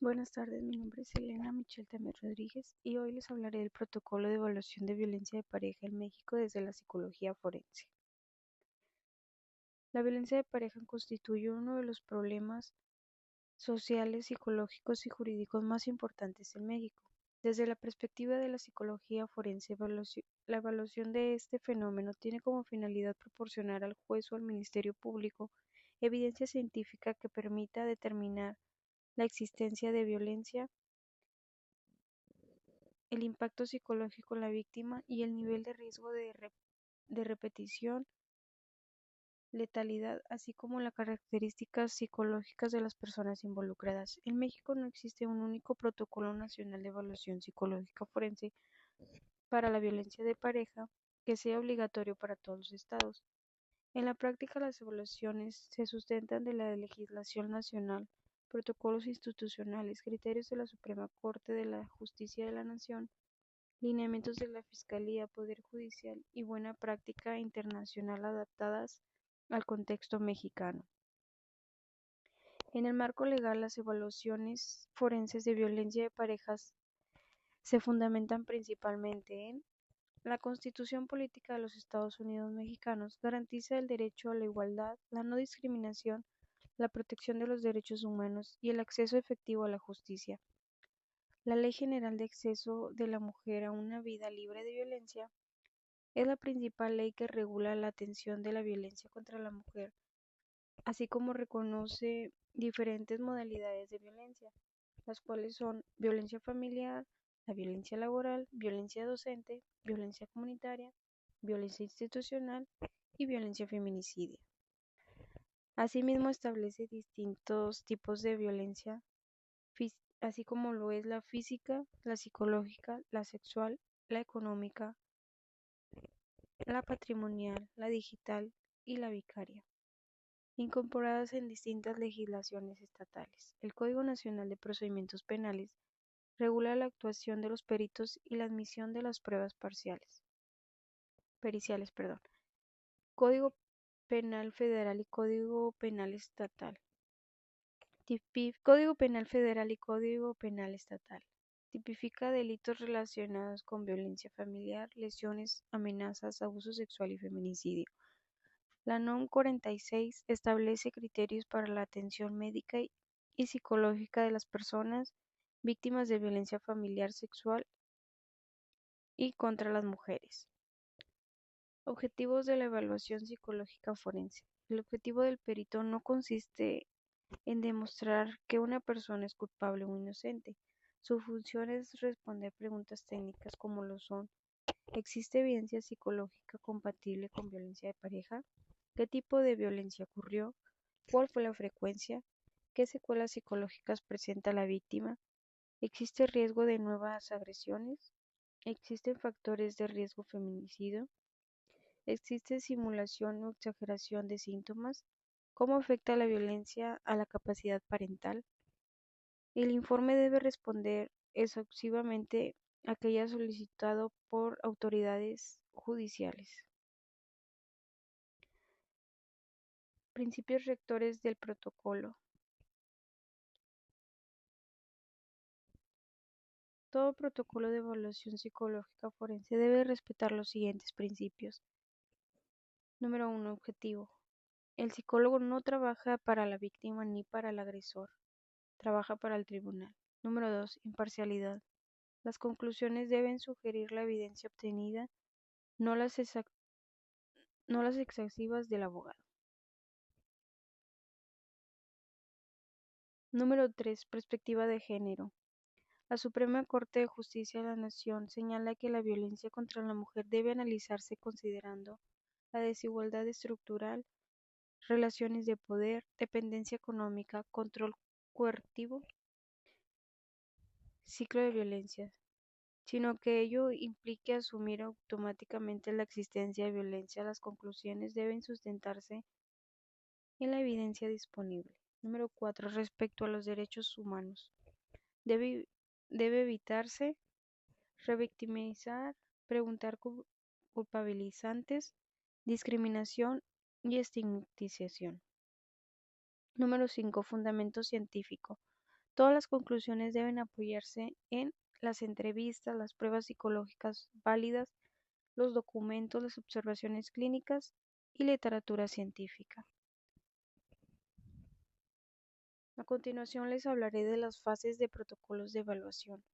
Buenas tardes, mi nombre es Elena Michelle Tamés Rodríguez y hoy les hablaré del protocolo de evaluación de violencia de pareja en México desde la psicología forense. La violencia de pareja constituye uno de los problemas sociales, psicológicos y jurídicos más importantes en México. Desde la perspectiva de la psicología forense, la evaluación de este fenómeno tiene como finalidad proporcionar al juez o al Ministerio Público evidencia científica que permita determinar la existencia de violencia, el impacto psicológico en la víctima y el nivel de riesgo de repetición, letalidad, así como las características psicológicas de las personas involucradas. En México no existe un único protocolo nacional de evaluación psicológica forense para la violencia de pareja que sea obligatorio para todos los estados. En la práctica, las evaluaciones se sustentan de la legislación nacional, protocolos institucionales, criterios de la Suprema Corte de la Justicia de la Nación, lineamientos de la Fiscalía, Poder Judicial y buena práctica internacional adaptadas al contexto mexicano. En el marco legal, las evaluaciones forenses de violencia de parejas se fundamentan principalmente en la Constitución Política de los Estados Unidos Mexicanos garantiza el derecho a la igualdad, la no discriminación, la protección de los derechos humanos y el acceso efectivo a la justicia. La Ley General de Acceso de la Mujer a una Vida Libre de Violencia es la principal ley que regula la atención de la violencia contra la mujer, así como reconoce diferentes modalidades de violencia, las cuales son violencia familiar, la violencia laboral, violencia docente, violencia comunitaria, violencia institucional y violencia feminicidia. Asimismo, establece distintos tipos de violencia, así como lo es la física, la psicológica, la sexual, la económica, la patrimonial, la digital y la vicaria, incorporadas en distintas legislaciones estatales. El Código Nacional de Procedimientos Penales regula la actuación de los peritos y la admisión de las pruebas periciales. Código Penal Federal y Código Penal Estatal. Código Penal Federal y Código Penal Estatal. Tipifica delitos relacionados con violencia familiar, lesiones, amenazas, abuso sexual y feminicidio. La NOM 46 establece criterios para la atención médica y psicológica de las personas víctimas de violencia familiar, sexual y contra las mujeres. Objetivos de la evaluación psicológica forense. El objetivo del perito no consiste en demostrar que una persona es culpable o inocente. Su función es responder preguntas técnicas como lo son: ¿existe evidencia psicológica compatible con violencia de pareja? ¿Qué tipo de violencia ocurrió? ¿Cuál fue la frecuencia? ¿Qué secuelas psicológicas presenta la víctima? ¿Existe riesgo de nuevas agresiones? ¿Existen factores de riesgo feminicidio? ¿Existe simulación o exageración de síntomas? ¿Cómo afecta la violencia a la capacidad parental? El informe debe responder exhaustivamente a que haya solicitado por autoridades judiciales. Principios rectores del protocolo. Todo protocolo de evaluación psicológica forense debe respetar los siguientes principios. Número 1. Objetivo. El psicólogo no trabaja para la víctima ni para el agresor, trabaja para el tribunal. Número 2. Imparcialidad. Las conclusiones deben sugerir la evidencia obtenida, no las excesivas del abogado. Número 3. Perspectiva de género. La Suprema Corte de Justicia de la Nación señala que la violencia contra la mujer debe analizarse considerando la desigualdad estructural, relaciones de poder, dependencia económica, control coercitivo, ciclo de violencia, sino que ello implique asumir automáticamente la existencia de violencia. Las conclusiones deben sustentarse en la evidencia disponible. Número 4. Respecto a los derechos humanos. Debe, debe evitarse revictimizar, preguntar culpabilizantes, discriminación y estigmatización. Número 5. Fundamento científico. Todas las conclusiones deben apoyarse en las entrevistas, las pruebas psicológicas válidas, los documentos, las observaciones clínicas y literatura científica. A continuación les hablaré de las fases de protocolos de evaluación.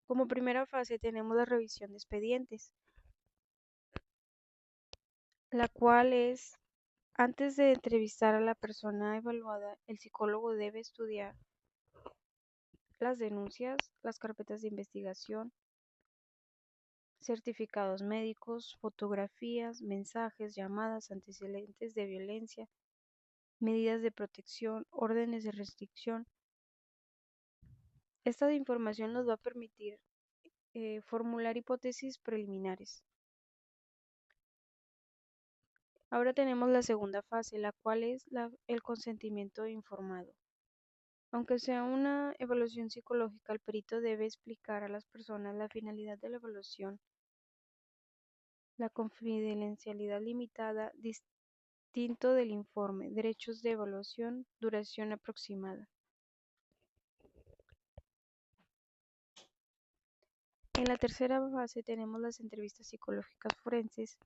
Como primera fase tenemos la revisión de expedientes, la cual es antes de entrevistar a la persona evaluada, el psicólogo debe estudiar las denuncias, las carpetas de investigación, certificados médicos, fotografías, mensajes, llamadas, antecedentes de violencia, medidas de protección, órdenes de restricción. Esta información nos va a permitir formular hipótesis preliminares. Ahora tenemos la segunda fase, la cual es el consentimiento informado. Aunque sea una evaluación psicológica, el perito debe explicar a las personas la finalidad de la evaluación, la confidencialidad limitada, distinto del informe, derechos de evaluación, duración aproximada. En la tercera fase tenemos las entrevistas psicológicas forenses,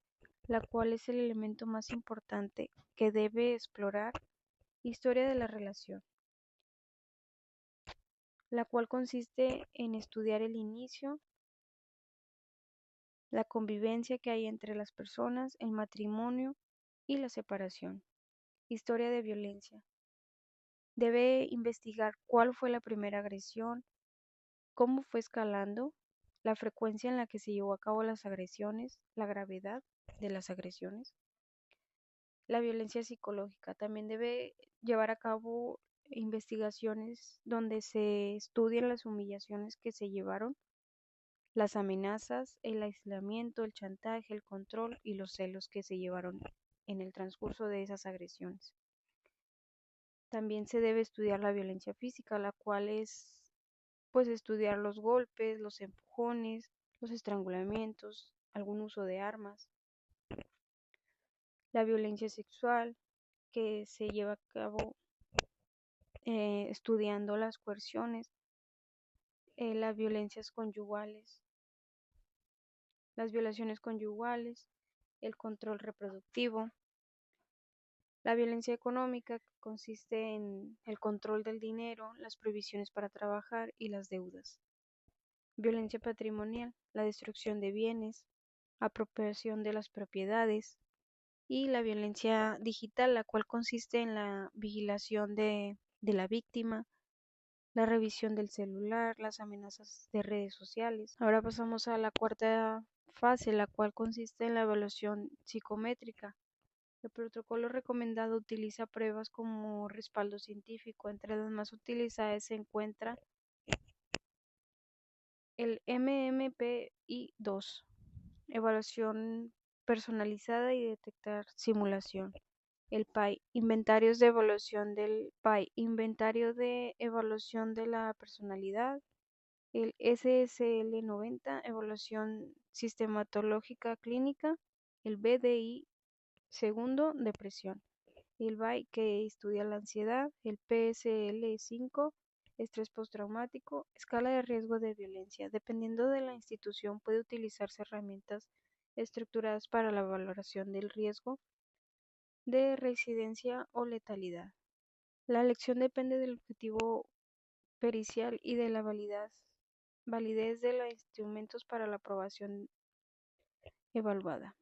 la cual es el elemento más importante que debe explorar historia de la relación, la cual consiste en estudiar el inicio, la convivencia que hay entre las personas, el matrimonio y la separación. Historia de violencia. Debe investigar cuál fue la primera agresión, cómo fue escalando, la frecuencia en la que se llevó a cabo las agresiones, la gravedad de las agresiones. La violencia psicológica. También debe llevar a cabo investigaciones donde se estudien las humillaciones que se llevaron, las amenazas, el aislamiento, el chantaje, el control y los celos que se llevaron en el transcurso de esas agresiones. También se debe estudiar la violencia física, la cual es pues estudiar los golpes, los empujones, los estrangulamientos, algún uso de armas. La violencia sexual, que se lleva a cabo estudiando las coerciones, las violencias conyugales, las violaciones conyugales, el control reproductivo. La violencia económica, que consiste en el control del dinero, las prohibiciones para trabajar y las deudas. Violencia patrimonial, la destrucción de bienes, apropiación de las propiedades. Y la violencia digital, la cual consiste en la vigilación de la víctima, la revisión del celular, las amenazas de redes sociales. Ahora pasamos a la cuarta fase, la cual consiste en la evaluación psicométrica. El protocolo recomendado utiliza pruebas como respaldo científico. Entre las más utilizadas se encuentra el MMPI-2, evaluación personalizada y detectar simulación. El PAI, inventario de evaluación de la personalidad. El SSL-90, evaluación sistematológica clínica. El BDI, segundo, depresión. El BAI, que estudia la ansiedad. El PSL-5, estrés postraumático. Escala de riesgo de violencia. Dependiendo de la institución, puede utilizarse herramientas estructuradas para la valoración del riesgo de reincidencia o letalidad. La elección depende del objetivo pericial y de la validez de los instrumentos para la aprobación evaluada.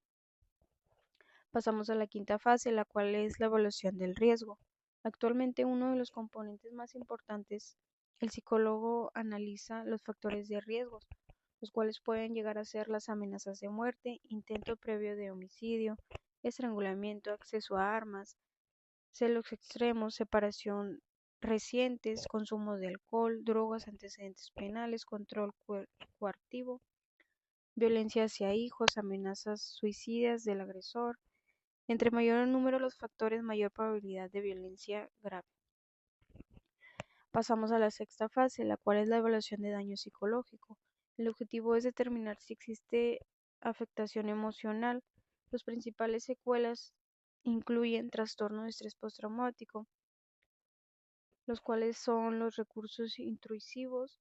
Pasamos a la quinta fase, la cual es la evaluación del riesgo. Actualmente uno de los componentes más importantes, el psicólogo analiza los factores de riesgo, los cuales pueden llegar a ser las amenazas de muerte, intento previo de homicidio, estrangulamiento, acceso a armas, celos extremos, separación recientes, consumo de alcohol, drogas, antecedentes penales, control coartivo, violencia hacia hijos, amenazas suicidas del agresor. Entre mayor el número de los factores, mayor probabilidad de violencia grave. Pasamos a la sexta fase, la cual es la evaluación de daño psicológico. El objetivo es determinar si existe afectación emocional. Las principales secuelas incluyen trastorno de estrés postraumático, los cuales son los recursos intrusivos,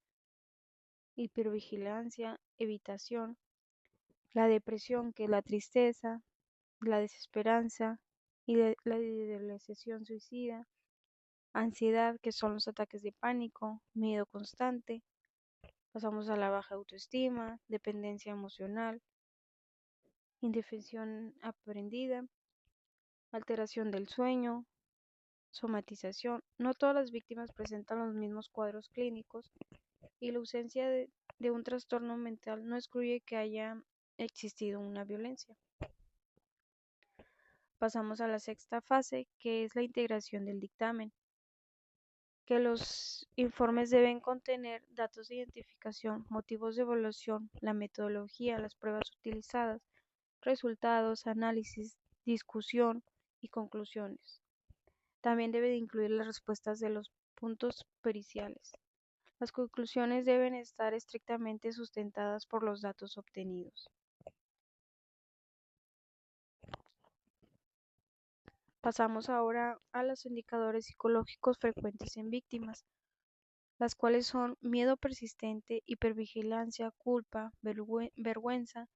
hipervigilancia, evitación, la depresión, que es la tristeza, la desesperanza y la idealización suicida, ansiedad, que son los ataques de pánico, miedo constante. Pasamos a la baja autoestima, dependencia emocional, indefensión aprendida, alteración del sueño, somatización. No todas las víctimas presentan los mismos cuadros clínicos y la ausencia de un trastorno mental no excluye que haya existido una violencia. Pasamos a la sexta fase, que es la integración del dictamen, que los informes deben contener datos de identificación, motivos de evaluación, la metodología, las pruebas utilizadas, resultados, análisis, discusión y conclusiones. También debe de incluir las respuestas de los puntos periciales. Las conclusiones deben estar estrictamente sustentadas por los datos obtenidos. Pasamos ahora a los indicadores psicológicos frecuentes en víctimas, las cuales son miedo persistente, hipervigilancia, culpa, vergüenza,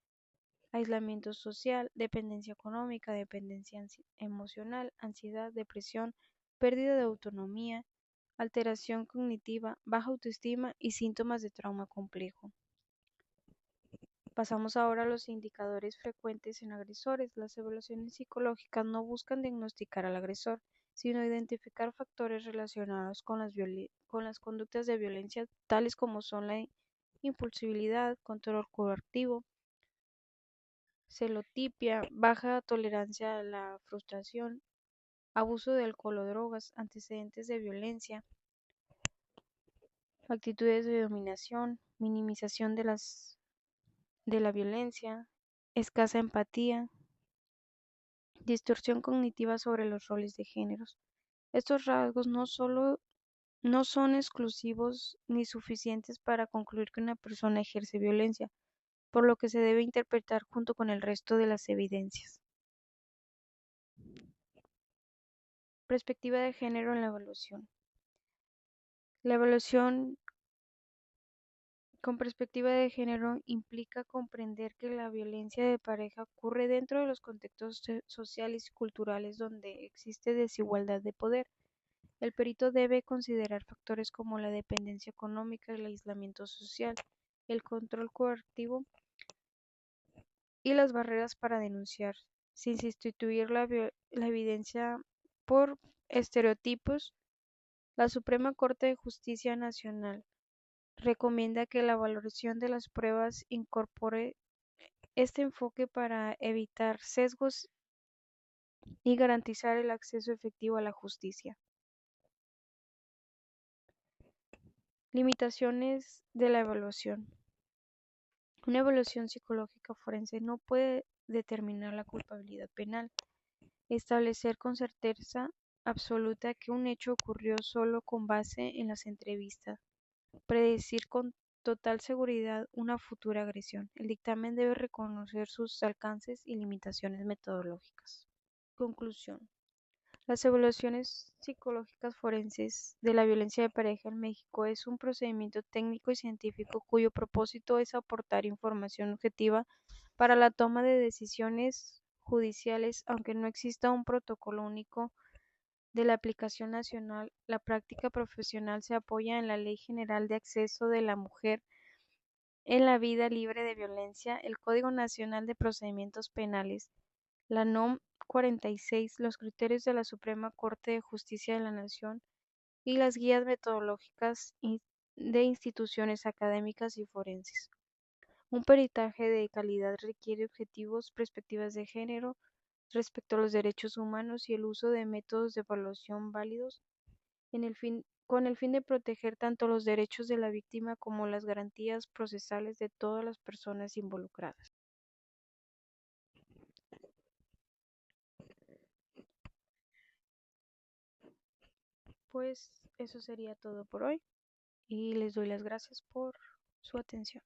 aislamiento social, dependencia económica, dependencia emocional, ansiedad, depresión, pérdida de autonomía, alteración cognitiva, baja autoestima y síntomas de trauma complejo. Pasamos ahora a los indicadores frecuentes en agresores. Las evaluaciones psicológicas no buscan diagnosticar al agresor, sino identificar factores relacionados con las conductas de violencia, tales como son la impulsividad, control coercitivo, celotipia, baja tolerancia a la frustración, abuso de alcohol o drogas, antecedentes de violencia, actitudes de dominación, minimización de la violencia, escasa empatía, distorsión cognitiva sobre los roles de géneros. Estos rasgos no son exclusivos ni suficientes para concluir que una persona ejerce violencia, por lo que se debe interpretar junto con el resto de las evidencias. Perspectiva de género en la evaluación. La evaluación con perspectiva de género implica comprender que la violencia de pareja ocurre dentro de los contextos sociales y culturales donde existe desigualdad de poder. El perito debe considerar factores como la dependencia económica, el aislamiento social, el control coercitivo y las barreras para denunciar, sin sustituir la evidencia por estereotipos. La Suprema Corte de Justicia Nacional recomienda que la valoración de las pruebas incorpore este enfoque para evitar sesgos y garantizar el acceso efectivo a la justicia. Limitaciones de la evaluación. Una evaluación psicológica forense no puede determinar la culpabilidad penal, establecer con certeza absoluta que un hecho ocurrió solo con base en las entrevistas, predecir con total seguridad una futura agresión. El dictamen debe reconocer sus alcances y limitaciones metodológicas. Conclusión. Las evaluaciones psicológicas forenses de la violencia de pareja en México es un procedimiento técnico y científico cuyo propósito es aportar información objetiva para la toma de decisiones judiciales, aunque no exista un protocolo único de la aplicación nacional. La práctica profesional se apoya en la Ley General de Acceso de la Mujer en la Vida Libre de Violencia, el Código Nacional de Procedimientos Penales, la NOM 46, los criterios de la Suprema Corte de Justicia de la Nación y las guías metodológicas de instituciones académicas y forenses. Un peritaje de calidad requiere objetivos, perspectivas de género respecto a los derechos humanos y el uso de métodos de evaluación válidos con el fin de proteger tanto los derechos de la víctima como las garantías procesales de todas las personas involucradas. Pues eso sería todo por hoy y les doy las gracias por su atención.